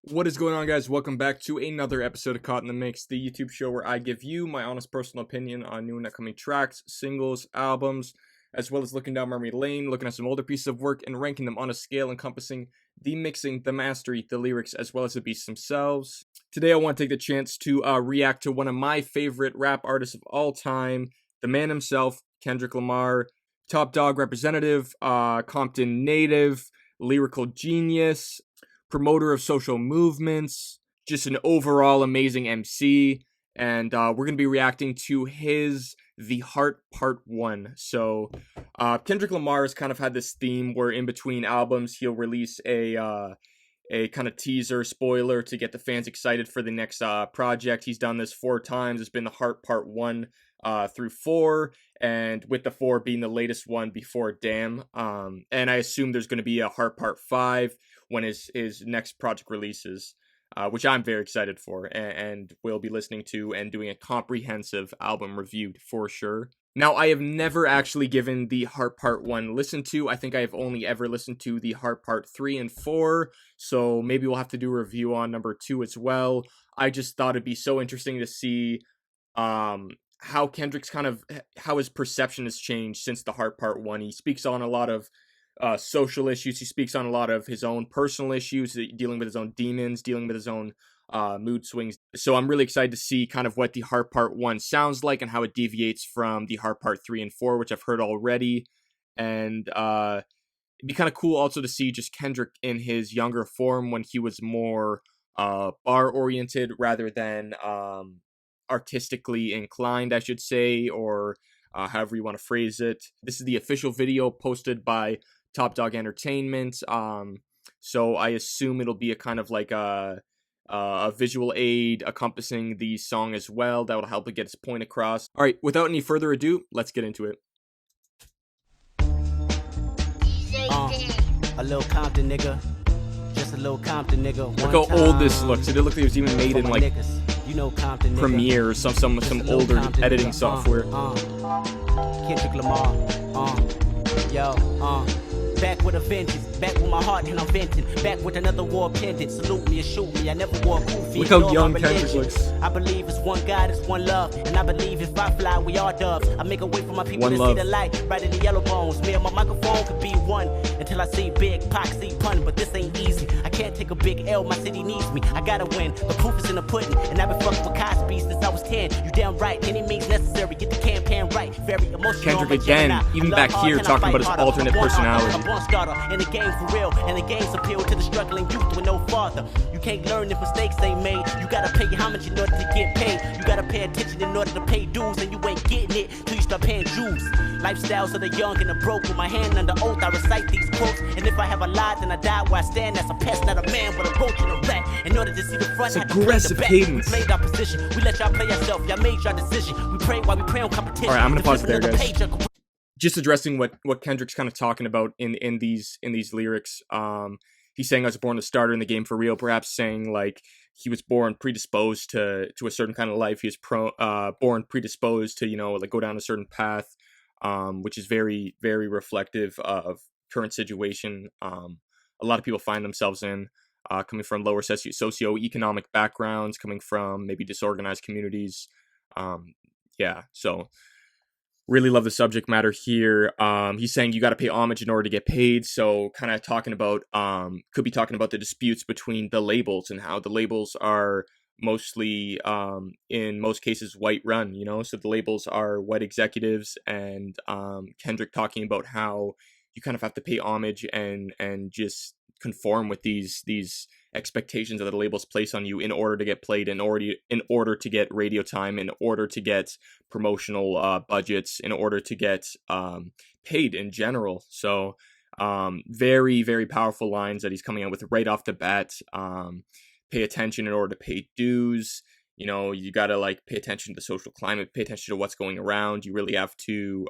What is going on, guys? Welcome back to another episode of Caught in the Mix, the YouTube show where I give you my honest personal opinion on new and upcoming tracks, singles, albums, as well as looking down memory lane, looking at some older pieces of work, and ranking them on a scale encompassing the mixing, the mastery, the lyrics, as well as the beats themselves. Today, I want to take the chance to react to one of my favorite rap artists of all time, the man himself, Kendrick Lamar, top dog representative, Compton native, lyrical genius, promoter of social movements, just an overall amazing MC. And we're going to be reacting to his The Heart Part 1. So Kendrick Lamar has kind of had this theme where in between albums he'll release a kind of teaser spoiler to get the fans excited for the next project. He's done this 4 times. It's been The Heart Part 1 through 4, and with the 4 being the latest one before Damn. And I assume there's going to be a Heart Part 5 when his next project releases, which I'm very excited for, and will be listening to and doing a comprehensive album review for sure. Now, I have never actually given the Heart Part 1 listen to. I think I have only ever listened to the Heart Part 3 and 4, so maybe we'll have to do a review on number 2 as well. I just thought it'd be so interesting to see how Kendrick's how his perception has changed since the Heart Part 1. He speaks on a lot of social issues. He speaks on a lot of his own personal issues, dealing with his own demons, dealing with his own mood swings. So I'm really excited to see kind of what the Heart Part 1 sounds like and how it deviates from the Heart Part 3 and 4, which I've heard already. And it'd be kind of cool also to see just Kendrick in his younger form when he was more bar-oriented rather than artistically inclined, I should say, or however you want to phrase it. This is the official video posted by Top Dog Entertainment. So I assume it'll be a kind of like a visual aid encompassing the song as well that will help it get its point across. All right, without any further ado, let's get into it. A little Compton nigga, just a little Compton nigga. Look how old this looks. It looked like it was even made in like Compton Premiere or some older Compton editing nigga. software. Kendrick Lamar, back with a vengeance, back with my heart and I'm venting, back with another war pendant. Salute me and shoot me, I never wore goofy. Look how young Kendrick looks. I believe it's one God, it's one love, and I believe if I fly, we all doves. I make a way for my people One to love. see the light, right in the yellow bones. Me and my microphone could be one, until I see big, Pac see pun, but this ain't easy. I can't take a big L, my city needs me. I gotta win, the proof is in the pudding, and I've been fucking with Cosby since I was 10. You damn right, any means necessary, get the campaign right. Very emotional. Kendrick again, even back here, talking about his alternate personality. I'm born starter, and the game for real, and the game's appeal to the struggling youth with no father. You can't learn if mistakes ain't made. You gotta pay homage in order to get paid. You gotta pay attention in order to pay dues, and you ain't getting it till you start paying dues. Lifestyles of the young and the broke. With my hand under oath, I recite these quotes. And if I have a lie, then I die where I stand. As a pest, not a man, but a roach and a rat. In order to see the front, It's I had to play aggressive the back. cadence. We played our position. We let y'all play yourself. Y'all made your decision. We pray while we pray on competition. All right, I'm gonna The pause it there, flipping of the guys. page, Just addressing what Kendrick's kind of talking about in these lyrics. He's saying I was born a starter in the game for real, perhaps saying like he was born predisposed to a certain kind of life. He was born predisposed to, like go down a certain path, which is very, very reflective of current situation a lot of people find themselves in, coming from lower socioeconomic backgrounds, coming from maybe disorganized communities. So really love the subject matter here. He's saying you got to pay homage in order to get paid. So kind of talking about, could be talking about the disputes between the labels and how the labels are mostly, in most cases, white run, so the labels are white executives, and Kendrick talking about how you kind of have to pay homage and just conform with these expectations that the labels place on you in order to get played, in order to get radio time, in order to get promotional budgets, in order to get paid in general. So very, very powerful lines that he's coming out with right off the bat. Pay attention in order to pay dues. You gotta pay attention to the social climate, pay attention to what's going around. You really have to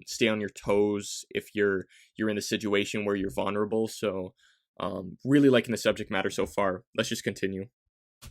stay on your toes if you're in a situation where you're vulnerable. So really liking the subject matter so far. Let's just continue.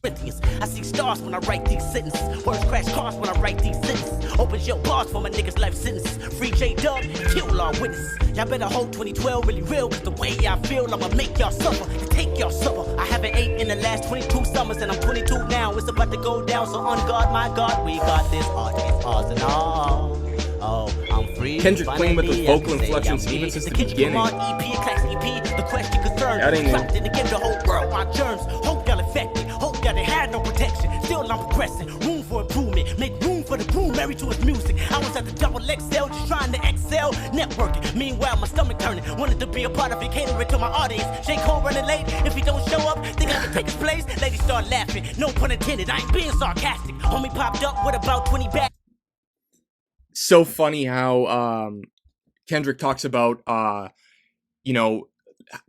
Corinthians. I see stars when I write these sentences. Words crash cars when I write these sentences. Opens your bars for my niggas' life sentences. Free J-Dub, kill all witnesses. Y'all better hope 2012 really real, cause the way I feel, I'ma make y'all suffer and take y'all supper. I haven't ate in the last 22 summers, and I'm 22 now. It's about to go down, so on God, my God, we got this art, it's ours and all. Oh, I'm free. Kendrick playing with his vocal inflections even since the beginning. EP, class EP, the question concerned. That ain't Something to give the whole world my germs. Hope y'all infected. Hope y'all they had no protection. Still I'm progressing. Room for improvement. Make room for the groom married to his music. I was at the double XL just trying to excel. Networking. Meanwhile, my stomach turning. Wanted to be a part of it, catering to my audience. J. Cole running late. If he don't show up, think I can take his place. Ladies start laughing. No pun intended. I ain't being sarcastic. Homie popped up with about 20 bags. So funny how Kendrick talks about you know,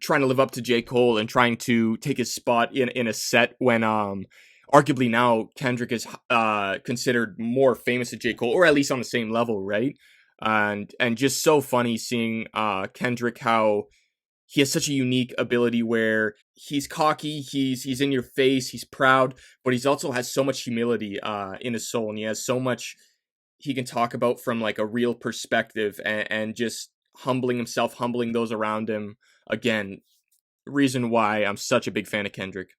trying to live up to J. Cole and trying to take his spot in a set when arguably now Kendrick is considered more famous than J. Cole, or at least on the same level, right? And just so funny seeing Kendrick, how he has such a unique ability where he's cocky, he's in your face, he's proud, but he's also has so much humility in his soul, and he has so much he can talk about from like a real perspective, and just humbling himself, humbling those around him. Again, reason why I'm such a big fan of Kendrick.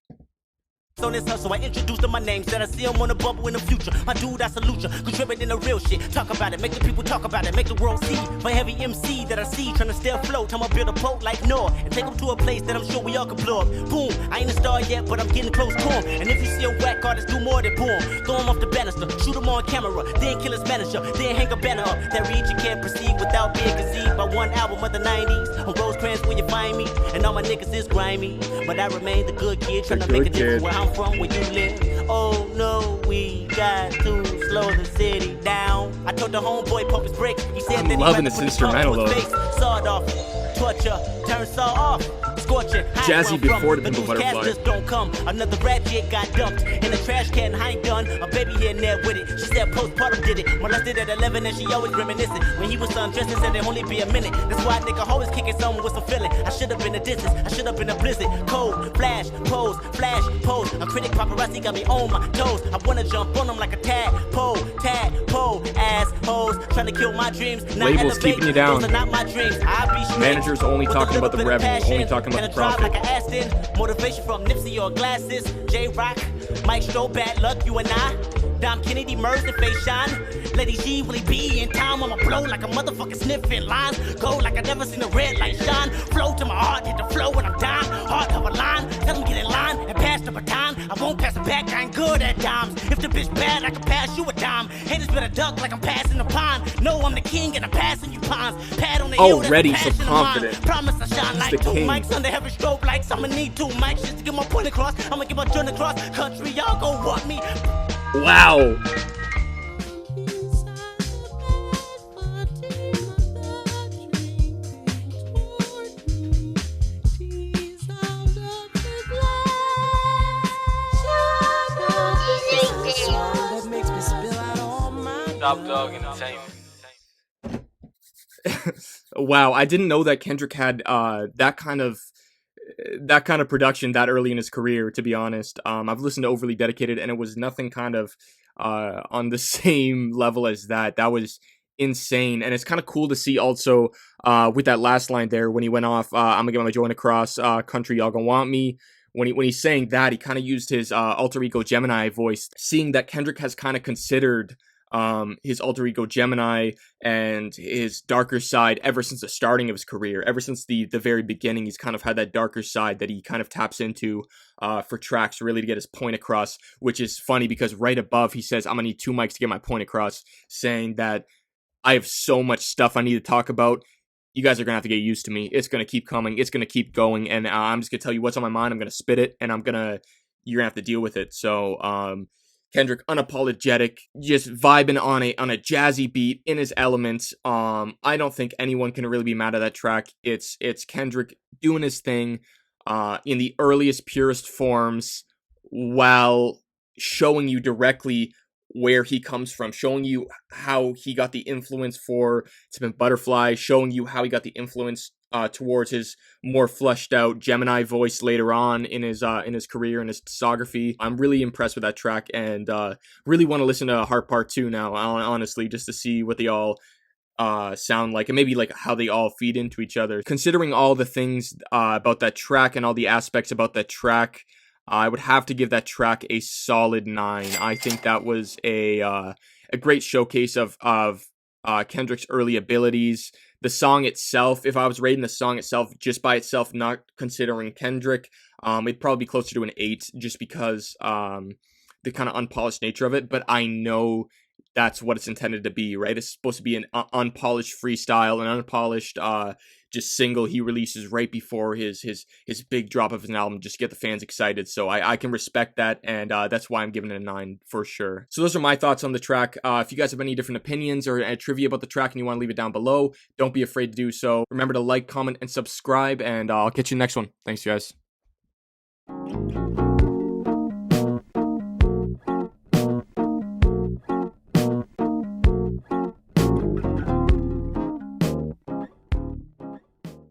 On this hustle, I introduced them my name, said I see them on the bubble in the future. My dude, I salute ya, contributing the real shit. Talk about it, make the people talk about it, make the world see. My heavy MC that I see, trying to stay afloat. I'ma build a boat like Noah, and take them to a place that I'm sure we all can blow up. Boom, I ain't a star yet, but I'm getting close to him. And if you see a whack artist do more than boom, throw him off the banister, shoot him on camera, then kill his manager, then hang a banner up. That reads you can't proceed without being conceived by one album of the 90s. On Rosecrans where you find me, and all my niggas is grimy. But I remain the good kid, trying to make a difference where I'm from, where you live. Oh no, we got to slow the city down. I told the homeboy pump his brakes. He said that loving this instrumental though. Sawed off, torture, turn saw off, scorching. Jazzy before the Pimple Butterfly. Just don't come. Another rat jit got dumped in the trash can. I ain't done. A baby here and there with it. She said postpartum did it. Molested at 11 and she always reminiscing. When he was undressing, said it'd only be a minute. That's why a nigga always kicking something with some feeling. I should have been a distance. I should have been a blizzard. Cold, flash, pose, a critic paparazzi got me on my toes. I wanna jump on them like a tadpole, assholes trying to kill my dreams. Labels keeping you down. Those are not my dreams. I be straight. Managers only talking about the revenue, only talking about the profit. Like Aston, motivation from Nipsey or glasses. J-Rock, Mike Stroh, bad luck, you and I. Dom Kennedy, Murs, and Face Shine. Lady G, will he be in time? I'ma blow like a motherfucker sniffing lines. Go like I never seen a red light shine. Flow to my heart, hit the flow when I'm down. Heart of a line, tell him get in line and pass the baton. I won't pass it back, I ain't good at dimes. If the bitch bad, I can pass you a dime. Haters better duck like I'm passing the pond. No, I'm the king and I'm passing you ponds. Pad on the hill, already so confident. Promise I shine like two mics under heavy strobe lights. I'ma need 2 mics just to get my point across. I'ma get my joint across country. Y'all gon' want me. Wow. Top Dog Entertainment. Wow, I didn't know that Kendrick had that kind of production that early in his career, to be honest. I've listened to Overly Dedicated, and it was nothing kind of on the same level as that. That was insane, and it's kind of cool to see also with that last line there when he went off, I'm gonna get my joint across country, y'all gonna want me. When he's saying that, he kind of used his alter ego Gemini voice, seeing that Kendrick has kind of considered his alter ego Gemini and his darker side ever since the starting of his career. Ever since the very beginning, he's kind of had that darker side that he kind of taps into for tracks really to get his point across, which is funny because right above he says, I'm gonna need 2 mics to get my point across, saying that I have so much stuff I need to talk about. You guys are going to have to get used to me. It's going to keep coming. It's going to keep going. And I'm just going to tell you what's on my mind. I'm going to spit it, and you're going to have to deal with it. So, Kendrick, unapologetic, just vibing on a jazzy beat in his elements. I don't think anyone can really be mad at that track. It's Kendrick doing his thing in the earliest, purest forms, while showing you directly where he comes from, showing you how he got the influence for To Pimp Butterfly, showing you how he got the influence towards his more fleshed out Gemini voice later on in his career and his discography. I'm really impressed with that track, and really want to listen to Heart Part 2 now, honestly, just to see what they all sound like, and maybe like how they all feed into each other. Considering all the things about that track and all the aspects about that track, I would have to give that track a solid 9. I think that was a great showcase of Kendrick's early abilities. The song itself, if I was rating the song itself just by itself, not considering Kendrick, it'd probably be closer to an 8, just because the kind of unpolished nature of it. But I know that's what it's intended to be, right? It's supposed to be an unpolished freestyle, an unpolished just single he releases right before his big drop of an album, just to get the fans excited. So I can respect that, and that's why I'm giving it a 9 for sure. So those are my thoughts on the track. If you guys have any different opinions or trivia about the track and you want to leave it down below, don't be afraid to do so. Remember to like, comment, and subscribe, and I'll catch you in the next one. Thanks, guys.